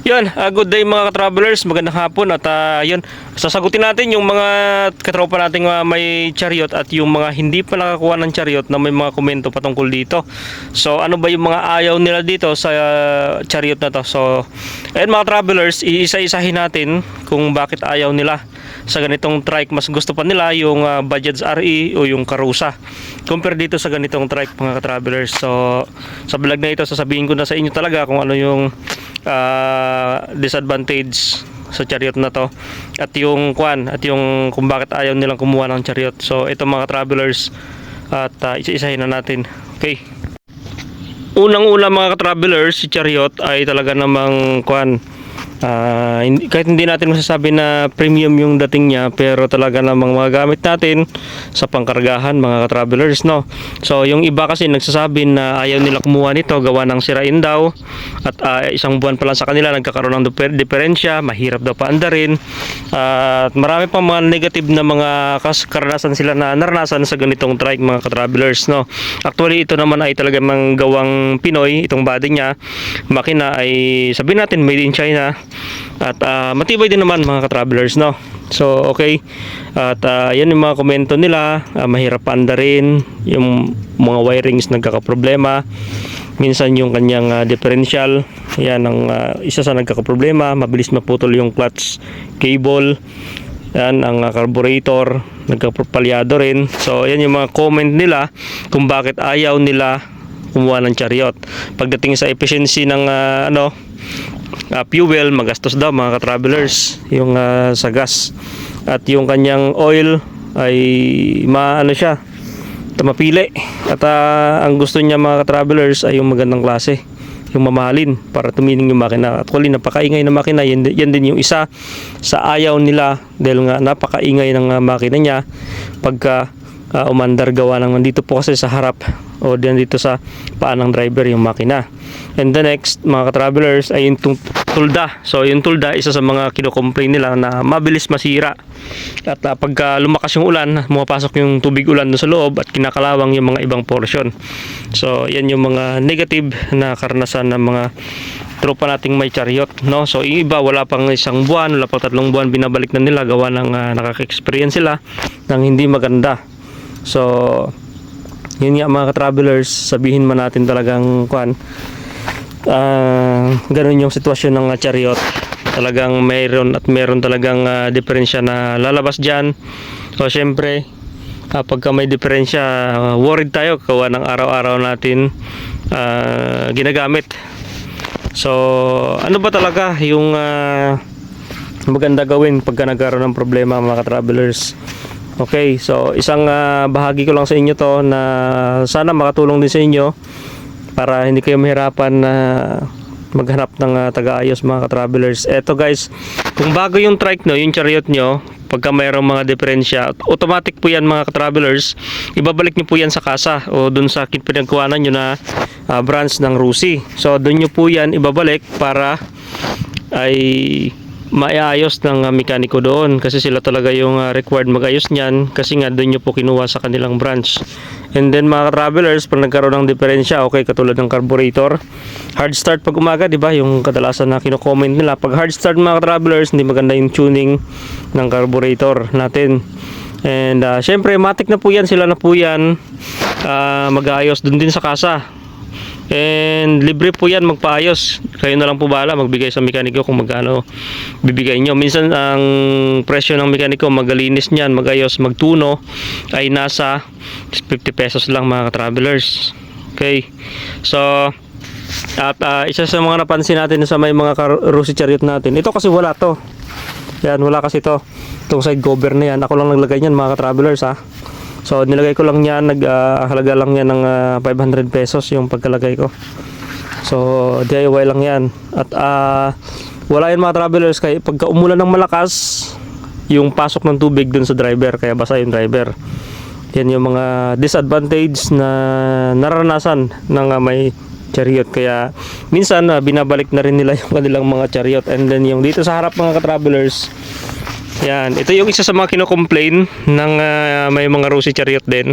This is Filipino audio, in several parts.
Yun, good day mga ka-travelers, magandang hapon at yun, sasagutin natin yung mga katropa nating may chariot at yung mga hindi pa nakakuha ng chariot na may mga komento patungkol dito. So ano ba yung mga ayaw nila dito sa chariot na to? So ayun mga travelers, iisa-isahin natin kung bakit ayaw nila sa ganitong trike. Mas gusto pa nila yung Bajaj RE o yung Karusa compare dito sa ganitong trike mga ka-travelers. So sa vlog na ito sasabihin ko na sa inyo talaga kung ano yung disadvantage sa chariot na to at yung kung bakit ayaw nilang kumuha ng chariot. So ito mga travelers at isa-isahin na natin. Okay. Unang-una mga ka-travelers, si chariot ay talaga namang kahit hindi natin masasabi na premium yung dating niya, pero talaga namang mga gamit natin sa pangkargahan mga ka-travelers, no? So yung iba kasi nagsasabi na ayaw nila kumuha nito gawa ng sirain daw at isang buwan pa lang sa kanila nagkakaroon ng diferensya, mahirap daw paandarin at marami pang mga negative na mga karanasan sila na naranasan sa ganitong trike mga ka-travelers, no? Actually ito naman ay talagang gawang Pinoy, itong body niya, makina ay sabihin natin made in China at matibay din naman mga ka-travelers, no? So okay, at yan yung mga komento nila, mahirap paandarin, yung mga wirings nagkakaproblema, minsan yung kanyang differential, yan ang isa sa nagkakaproblema, mabilis maputol yung clutch cable, yan ang carburetor nagkapalyado rin. So yan yung mga comment nila kung bakit ayaw nila kumuha ng chariot. Pagdating sa efficiency ng fuel, magastos daw mga ka-travelers yung sa gas, at yung kanyang oil ay siya mapili, at ang gusto niya mga ka-travelers ay yung magandang klase, yung mamahalin para tumining yung makina. Actually napakaingay na makina, yan din yung isa sa ayaw nila dahil nga napakaingay ng makina niya pagka umandar gawa ng nandito po kasi sa harap o dito sa paan ng driver yung makina. And the next mga ka-travelers ay yung tulda. So yung tulda, isa sa mga kino-complain nila na mabilis masira at pagka lumakas yung ulan, pumapasok yung tubig ulan doon sa loob at kinakalawang yung mga ibang portion. So yan yung mga negative na karanasan ng mga tropa nating may chariot, no? So yung iba wala pang isang buwan, wala pang 3 buwan, binabalik na nila gawa ng nakaka-experience sila ng hindi maganda. So yun nga mga ka-travelers, sabihin man natin talagang ganun yung sitwasyon ng chariot. Talagang meron talagang diferensya na lalabas dyan. So syempre pagka may diferensya, worried tayo kawa ng araw-araw natin ginagamit. So ano ba talaga yung maganda gawin pagka nagkaroon ng problema mga ka-travelers? Okay, so isang bahagi ko lang sa inyo to na sana makatulong din sa inyo para hindi kayo mahirapan na maghanap ng taga-ayos mga ka-travelers. Eto guys, kung bago yung trike nyo, yung chariot nyo, pagka mayroong mga diferensya, automatic po yan mga ka-travelers, ibabalik nyo po yan sa kasa o dun sa pinagkuhanan nyo na branch ng Rusi. So dun nyo po yan ibabalik para ay maiayos ng mekaniko doon, kasi sila talaga yung required mag-ayos niyan, kasi nga doon nyo po kinuha sa kanilang branch. And then mga travelers, pag nagkaroon ng diferensya, okay, katulad ng carburetor, hard start pag umaga, di ba, yung kadalasan na kino-comment nila, pag hard start mga travelers, hindi maganda yung tuning ng carburetor natin. And syempre matik na po yan, sila na po yan mag-aayos doon din sa kasa. And libre po yan magpaayos, kayo na lang po bahala magbigay sa mekaniko kung magkano bibigay nyo. Minsan ang presyo ng mekaniko magalinis nyan, magayos, magtuno ay nasa 50 pesos lang mga travelers. Okay, so at isa sa mga napansin natin sa may mga Rusi chariot natin, ito kasi wala to, yan, wala kasi to, itong side cover na yan, ako lang naglagay nyan mga travelers ha. So nilagay ko lang yan, halaga lang yan ng 500 pesos yung pagkalagay ko. So DIY lang yan. At wala yan mga travelers, kaya pagka umulan ng malakas, yung pasok ng tubig dun sa driver, kaya basa yung driver. Yan yung mga disadvantage na naranasan ng may chariot. Kaya minsan binabalik na rin nila yung kanilang mga chariot. And then yung dito sa harap mga ka-travelers, Yan, ito yung isa sa mga kino-complain ng may mga Rosy Chariot din.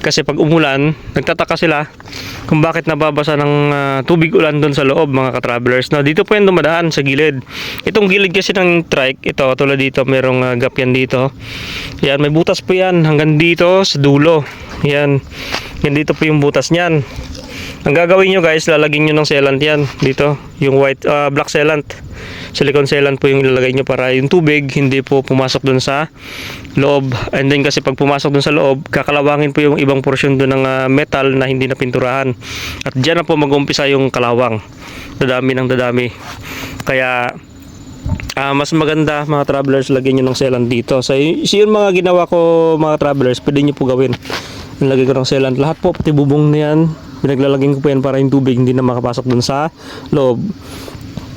Kasi pag umulan, nagtataka sila kung bakit nababasa ng tubig ulan doon sa loob, mga ka-travelers. No, dito po yan dumadaan sa gilid. Itong gilid kasi ng trike, ito tulad dito, merong gap yan dito. Yan, may butas po yan hanggang dito sa dulo. Yan, yan dito po yung butas niyan. Ang gagawin nyo guys, lalagyan nyo ng sealant yan dito, yung black sealant, silicone sealant po yung ilalagay nyo para yung tubig hindi po pumasok dun sa loob. And then kasi pag pumasok dun sa loob, kakalawangin po yung ibang portion dun ng metal na hindi na pinturahan, at dyan na po mag-umpisa yung kalawang, dadami ng dadami. Kaya mas maganda mga travelers, lagyan nyo ng sealant dito. So yung mga ginawa ko mga travelers, pwede nyo po gawin. Nilagay ko ng sealant lahat po, pati bubong na yan, pinaglalagyan ko po yan para yung tubig hindi na makapasok dun sa loob.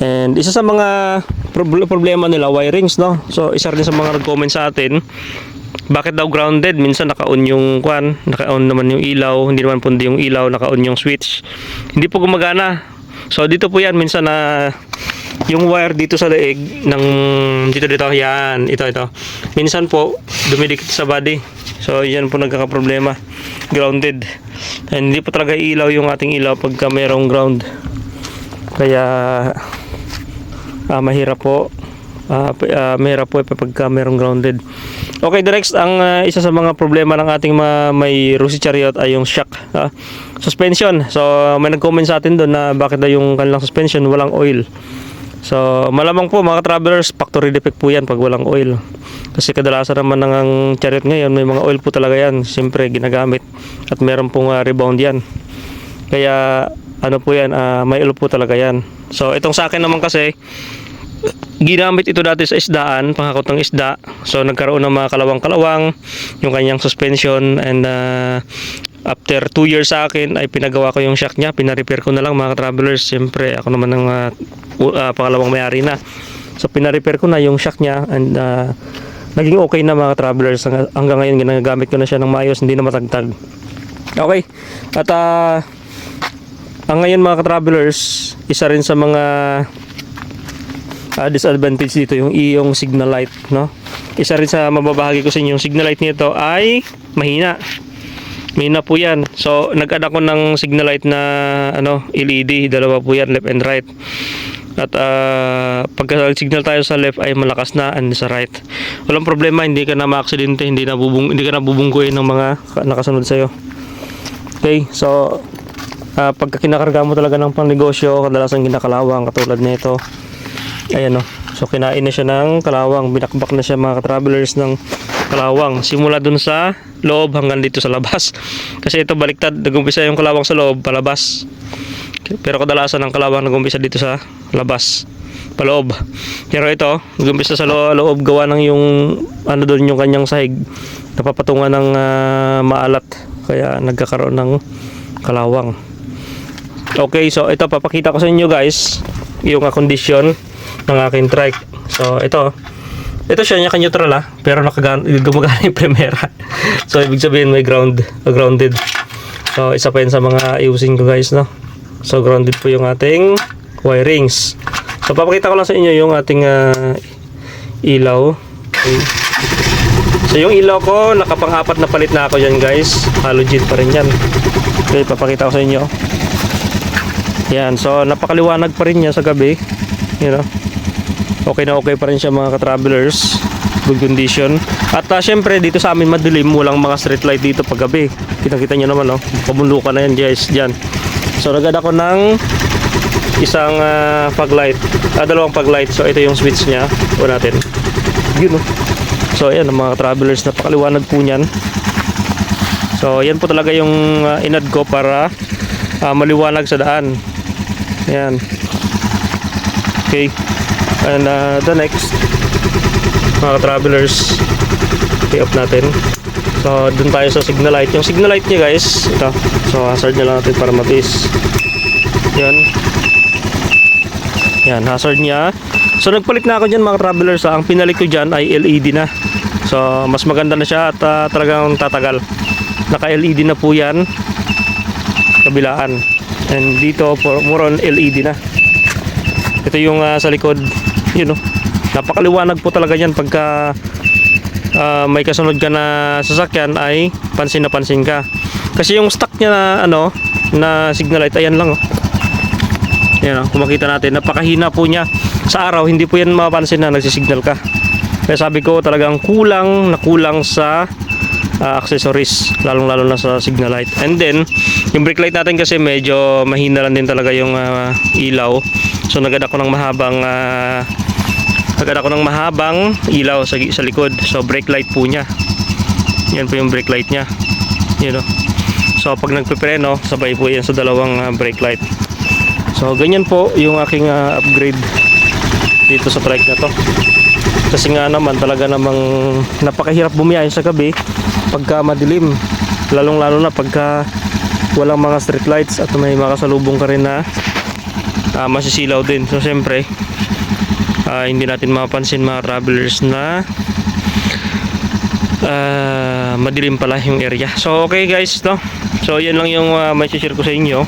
And isa sa mga problema nila, wirings, no? So isa rin sa mga nag-comment sa atin, bakit daw grounded? Minsan naka-on yung naka-on naman yung ilaw, hindi naman pundi yung ilaw, naka-on yung switch, hindi po gumagana. So dito po yan, minsan na yung wire dito sa leeg ng dito yan, ito minsan po dumidikit sa body. So yan po nagkakaproblema, grounded. And hindi po talaga ilaw yung ating ilaw pagka mayroong ground. Kaya mahirap po. Mahirap po pagka mayroong grounded. Okay, the next, ang isa sa mga problema ng ating may Rosy Chariot ay yung shock, suspension. So may nag-comment sa atin doon na bakit daw yung kanilang suspension walang oil. So malamang po mga travelers, factory defect po yan pag walang oil. Kasi kadalasan naman ng Chariot ngayon may mga oil po talaga yan, siyempre ginagamit, at meron pong rebound yan. Kaya ano po yan, may oil po talaga yan. So itong sa akin naman kasi, ginamit ito dati sa isdaan, pangakot ng isda. So nagkaroon ng mga kalawang-kalawang yung kanyang suspension, and after 2 years sa akin ay pinagawa ko yung shock niya, pina-repair ko na lang mga travelers. Siyempre ako naman ng pangalawang may-ari na, so pina-repair ko na yung shock niya, and naging okay na mga travelers. Hanggang ngayon ginagamit ko na siya ng maayos, hindi na matagtag. Okay, at ang ngayon mga travelers, isa rin sa mga disadvantage dito yung iyong signal light, no? Isa rin sa mababahagi ko sa inyo, yung signal light nito ay mahina po yan. So nag-add ako ng signal light na LED, dalawa po yan, left and right. At pagka signal tayo sa left ay malakas na, and sa right walang problema, hindi ka na ma-aksidente, hindi ka na bubungguin ng mga nakasunod sa iyo. Okay, so pagka kinakarga mo talaga ng pangnegosyo, kadalasan kinakalawang katulad nito. Ayan, so kinain na siya ng kalawang, binakbak na siya mga travelers ng kalawang, simula dun sa loob hanggang dito sa labas. Kasi ito baliktad, nag-umpisa yung kalawang sa loob, palabas. Pero kadalasan ng kalawang nag-umpisa dito sa labas, paloob. Pero ito, nag-umpisa sa loob, gawa ng yung doon yung kanyang sahig, napapatungan ng maalat, kaya nagkakaroon ng kalawang. Okay, so ito papakita ko sa inyo guys yung condition ng aking trike. So ito siya naka-neutral pero gumagana yung primera. So ibig sabihin may grounded. So isa pa yun sa mga ayusin ko guys, no? So grounded po yung ating wirings. So papakita ko lang sa inyo yung ating ilaw. Okay. So yung ilaw ko, nakapang-apat na palit na ako dyan guys, halogen pa rin yan. Okay, papakita ko sa inyo. Yan, so napakaliwanag pa rin niya sa gabi, okay na okay pa rin siya mga ka-travelers, good condition. At syempre dito sa amin madilim, walang mga street light dito pag gabi. Kita nyo naman, pabundukan na yan guys dyan. So nagad ako ng isang fog light, dalawang fog light. So ito yung switch nya, natin yun, so ayan mga travelers, napakaliwanag po nyan. So yan po talaga yung inad ko para maliwanag sa daan. Ayan. Okay, and the next mga travelers, i-off natin. So dun tayo sa signal light. Yung signal light niya guys, ito, so hazard na lang natin para matiis. Yan, hazard niya. So nagpalit na ako dyan mga travelers. Ang pinalit ko dyan ay LED na. So mas maganda na siya at talagang tatagal. Naka LED na po yan, kabilaan. And dito more on LED na. Ito yung sa likod, Napakaliwanag po talaga yan pagka may kasunod ka na sasakyan ay pansin na pansin ka. Kasi yung stock niya na na signal light, ayan lang oh. Yan, kung makita natin, napakahina po niya. Sa araw hindi po yan mapapansin na nagsisignal ka. Kaya sabi ko talagang kulang sa accessories, lalong-lalo na sa signal light. And then yung brake light natin kasi medyo mahina lang din talaga yung ilaw. So nagad ako ng mahabang ilaw sa likod. So brake light po niya. Yan po yung brake light niya. Yun, so pag nagpepreno, sabay po yan sa dalawang brake light. So ganyan po yung aking upgrade dito sa trike na to. Kasi nga naman talaga namang napakahirap bumiyahe sa gabi pagka madilim, lalong-lalo na pagka walang mga street lights at may makasalubong ka rin na masisilaw din. So siyempre hindi natin mapapansin mga travelers na madilim pala yung area. So okay guys, so yan lang yung may share ko sa inyo.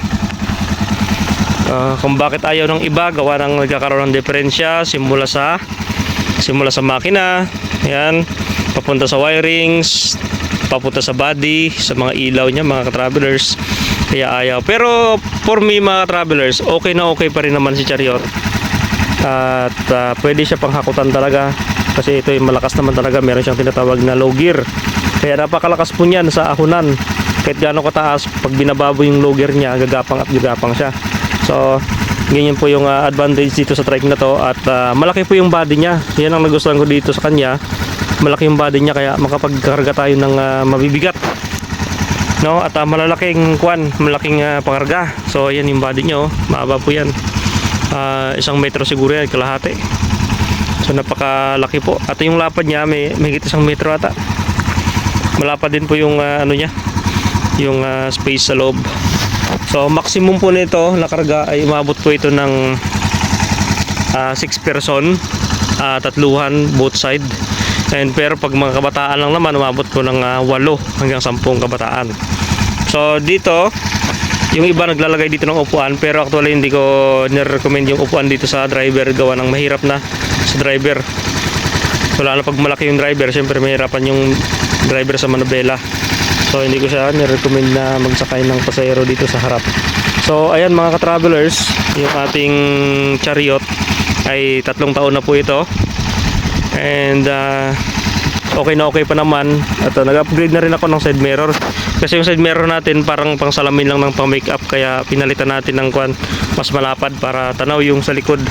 Kung bakit ayaw ng iba, gawa ng nagkakaroon ng diferensya simula sa makina, yan, papunta sa wirings, papunta sa body, sa mga ilaw niya mga ka-travelers, kaya ayaw. Pero for me mga travelers, okay na okay pa rin naman si Chariot. At pwede siya panghakutan talaga kasi ito yung malakas naman talaga, meron siyang tinatawag na low gear, kaya napakalakas po niyan sa ahunan. Kahit gaano kataas, pag binababo yung low gear niya, gagapang at gagapang siya. So ganyan po yung advantage dito sa trike na to. At malaki po yung body niya, yan ang nagustuhan ko dito sa kanya. Malaki yung body niya kaya makapagkarga tayo ng mabibigat, at malalaking malaking pangarga. So yan yung body niya, mahaba po yan, 1 metro siguro yan, kalahati. So napakalaki po. At yung lapad niya may higit 1 metro ata. Malapad din po yung niya, yung space sa loob. So maximum po nito na karga ay umabot po ito ng 6 person, tatluhan both side. And pero pag mga kabataan lang naman, umabot po ng 8 hanggang 10 kabataan. So dito yung iba naglalagay dito ng upuan, pero actually hindi ko nire-recommend yung upuan dito sa driver, gawa ng mahirap na sa driver. So lalo pag malaki yung driver, syempre mahirapan yung driver sa manubela. So hindi ko siya nire-recommend na magsakay ng pasahero dito sa harap. So ayan mga ka-travelers, yung ating Chariot ay 3 taon na po ito. And okay na okay pa naman. At nag-upgrade na rin ako ng side mirror. Kasi yung side mirror natin parang pang salamin lang ng pang makeup, kaya pinalitan natin ng mas malapad para tanaw yung sa likod.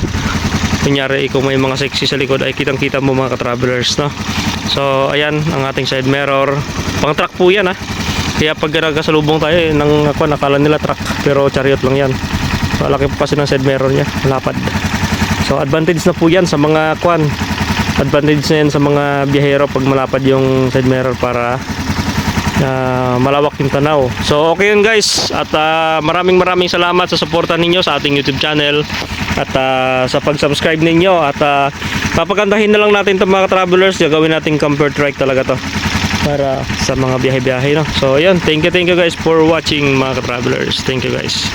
Kunyari kung may mga sexy sa likod ay kitang kita mo mga ka-travelers, So ayan ang ating side mirror. Pang truck po yan Kaya pag nagkasalubong tayo nakala nila truck, pero Chariot lang yan. Malaki po kasi ng side mirror niya, malapad. So advantage na po yan sa mga advantage na yan sa mga biyahero pag malapad yung side mirror para malawak yung tanaw. So okay yun guys. At maraming salamat sa suporta ninyo sa ating YouTube channel at sa pag-subscribe ninyo. At papagandahin na lang natin itong mga travelers. Gagawin natin comfort trike talaga to para sa mga biyahe-biyahe. So yun, thank you guys for watching mga travelers. Thank you guys.